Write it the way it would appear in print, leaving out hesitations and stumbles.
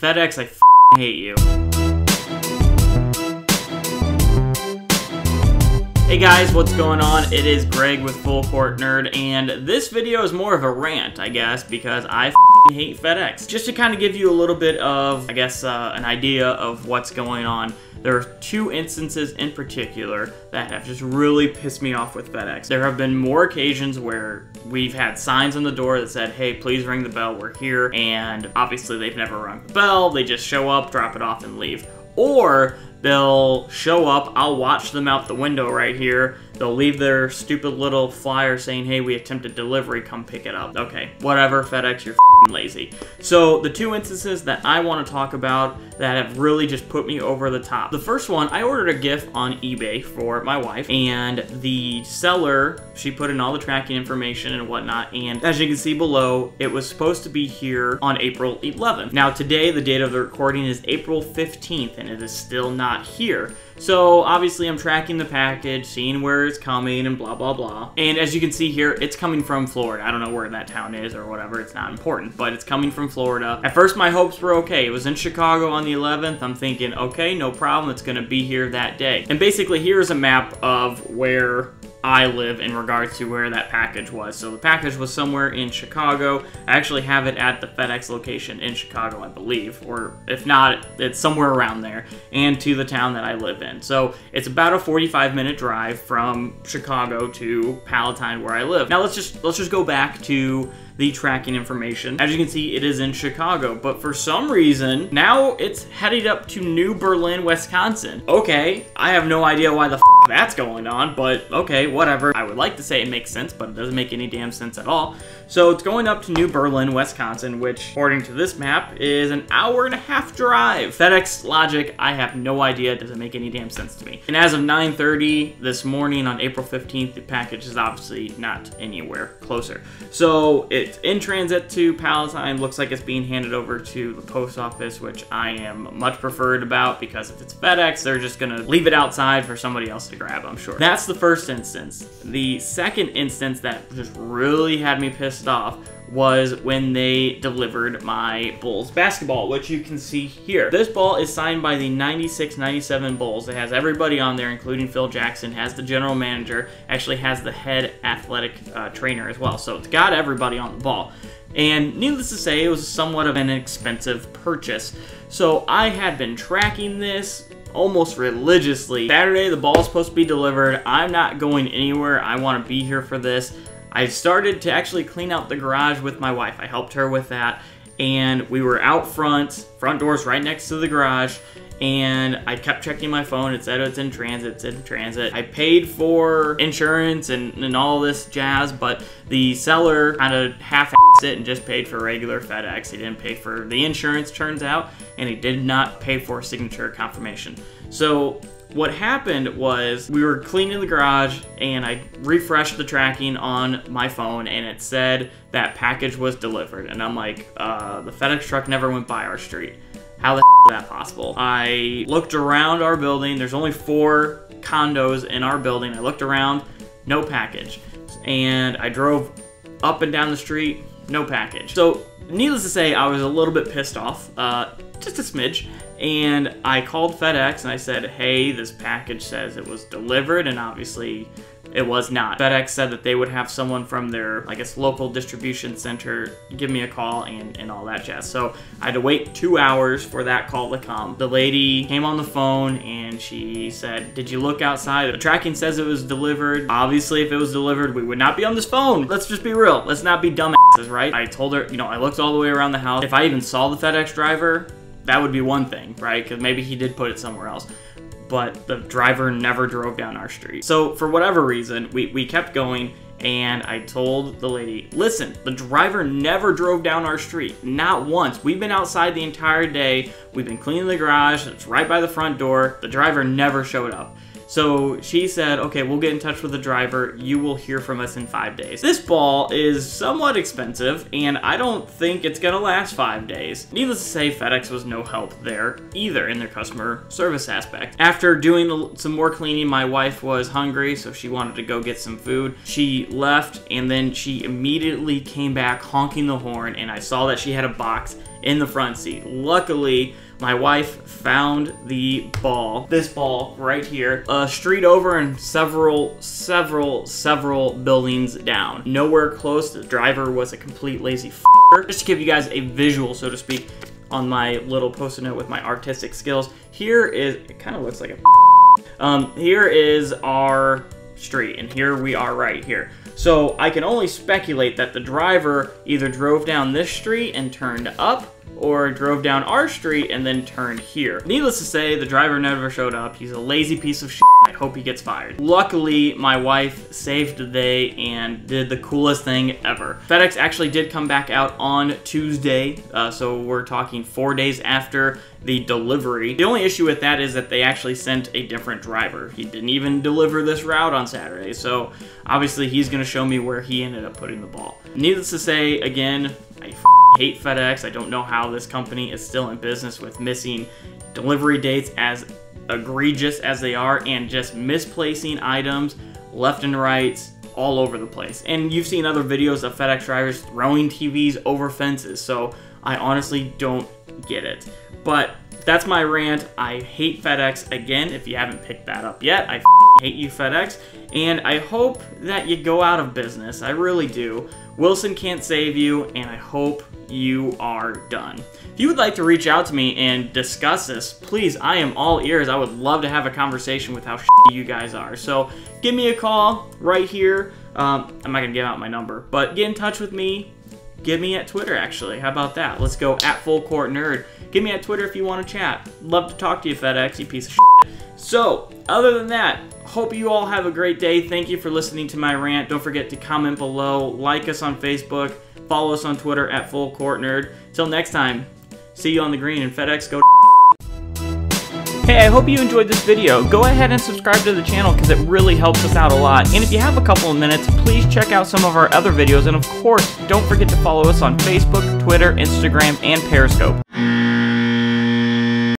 FedEx, I hate you. Hey guys, what's going on? It is Greg with Fullcourt Nerd, and this video is more of a rant, I guess, because I hate FedEx. Just to kind of give you a little bit of, I guess, an idea of what's going on. There are two instances in particular that have just really pissed me off with FedEx. There have been more occasions where we've had signs on the door that said, hey, please ring the bell, we're here, and obviously they've never rung the bell, they just show up, drop it off, and leave. Or they'll show up, I'll watch them out the window right here, they'll leave their stupid little flyer saying, hey, we attempted delivery, come pick it up. Okay, whatever, FedEx, you're lazy. So the two instances that I want to talk about that have really just put me over the top. The first one, I ordered a gift on eBay for my wife, and the seller, she put in all the tracking information and whatnot, and as you can see below, it was supposed to be here on April 11th. Now today, the date of the recording is April 15th, and it is still not here. So obviously I'm tracking the package, seeing where it's coming and blah blah blah. And as you can see here, it's coming from Florida. I don't know where that town is or whatever, it's not important, but it's coming from Florida. At first my hopes were okay. It was in Chicago on the 11th. I'm thinking, okay, no problem, it's gonna be here that day. And basically here's a map of where I live in regards to where that package was. So the package was somewhere in Chicago. I actually have it at the FedEx location in Chicago, I believe, or if not, it's somewhere around there, and to the town that I live in. So it's about a 45-minute drive from Chicago to Palatine, where I live. Now let's just go back to the tracking information. As you can see, it is in Chicago, but for some reason, now it's headed up to New Berlin, Wisconsin. Okay, I have no idea why the f that's going on, but okay, whatever. I would like to say it makes sense, but it doesn't make any damn sense at all. So it's going up to New Berlin, Wisconsin, which, according to this map, is an hour-and-a-half drive. FedEx logic, I have no idea. It doesn't make any damn sense to me. And as of 9:30 this morning on April 15th, the package is obviously not anywhere closer. So it's in transit to Palatine. Looks like it's being handed over to the post office, which I am much preferred about, because if it's FedEx, they're just gonna leave it outside for somebody else to grab, I'm sure. That's the first instance. The second instance that just really had me pissed off was when they delivered my Bulls basketball, which you can see here. This ball is signed by the 96-97 Bulls. It has everybody on there, including Phil Jackson, has the general manager, actually has the head athletic trainer as well. So it's got everybody on the ball. And needless to say, it was somewhat of an expensive purchase. So I had been tracking this almost religiously. Saturday, the ball's supposed to be delivered. I'm not going anywhere. I want to be here for this. I started to actually clean out the garage with my wife. I helped her with that, and we were out front door's right next to the garage, and I kept checking my phone. It said it's in transit, it's in transit. I paid for insurance and all this jazz, but the seller kind of half-assed it and just paid for regular FedEx. He didn't pay for the insurance, turns out, and he did not pay for signature confirmation. So what happened was we were cleaning the garage, and I refreshed the tracking on my phone, and it said that package was delivered. And I'm like, the FedEx truck never went by our street. How the is that possible? I looked around our building. There's only 4 condos in our building. I looked around, no package. And I drove up and down the street, no package. So needless to say, I was a little bit pissed off, just a smidge. And I called FedEx and I said, hey, this package says it was delivered, and obviously it was not. FedEx said that they would have someone from their, I guess, local distribution center give me a call and all that jazz. So I had to wait 2 hours for that call to come. The lady came on the phone and she said, did you look outside? The tracking says it was delivered. Obviously, if it was delivered, we would not be on this phone. Let's just be real. Let's not be dumbasses, right? I told her, you know, I looked all the way around the house. If I even saw the FedEx driver, that would be one thing, right? Because maybe he did put it somewhere else. But the driver never drove down our street. So for whatever reason, we kept going, and I told the lady, listen, the driver never drove down our street, not once. We've been outside the entire day. We've been cleaning the garage. It's right by the front door. The driver never showed up. So she said, okay, we'll get in touch with the driver. You will hear from us in 5 days. This ball is somewhat expensive, and I don't think it's gonna last 5 days. Needless to say, FedEx was no help there either in their customer service aspect. After doing some more cleaning, my wife was hungry, so she wanted to go get some food. She left, and then she immediately came back honking the horn, and I saw that she had a box in the front seat. Luckily, my wife found the ball, this ball right here, a street over and several buildings down. Nowhere close. The driver was a complete lazy f***er. Just to give you guys a visual, so to speak, on my little post-it note with my artistic skills, here is, it kind of looks like a here is our street, and here we are right here. So I can only speculate that the driver either drove down this street and turned up, or drove down our street and then turned here. Needless to say, the driver never showed up. He's a lazy piece of shit. I hope he gets fired. Luckily, my wife saved the day and did the coolest thing ever. FedEx actually did come back out on Tuesday, so we're talking 4 days after the delivery. The only issue with that is that they actually sent a different driver. He didn't even deliver this route on Saturday, so obviously he's gonna show me where he ended up putting the ball. Needless to say, again, I hate FedEx. I don't know how this company is still in business with missing delivery dates as egregious as they are, and just misplacing items left and right all over the place. And you've seen other videos of FedEx drivers throwing TVs over fences, so I honestly don't get it. But that's my rant. I hate FedEx. Again, if you haven't picked that up yet, I hate you, FedEx, and I hope that you go out of business. I really do. Wilson can't save you, and I hope you are done. If you would like to reach out to me and discuss this, please, I am all ears. I would love to have a conversation with how shitty you guys are. So give me a call right here. I'm not gonna give out my number, but get in touch with me. Get me at Twitter, actually. How about that? Let's go at Fullcourt Nerd. Get me at Twitter if you want to chat. Love to talk to you, FedEx, you piece of shit. So, other than that, hope you all have a great day. Thank you for listening to my rant. Don't forget to comment below, like us on Facebook, follow us on Twitter at Fullcourt Nerd. Till next time, see you on the green, and FedEx, go. Hey, I hope you enjoyed this video. Go ahead and subscribe to the channel because it really helps us out a lot. And if you have a couple of minutes, please check out some of our other videos. And of course, don't forget to follow us on Facebook, Twitter, Instagram, and Periscope.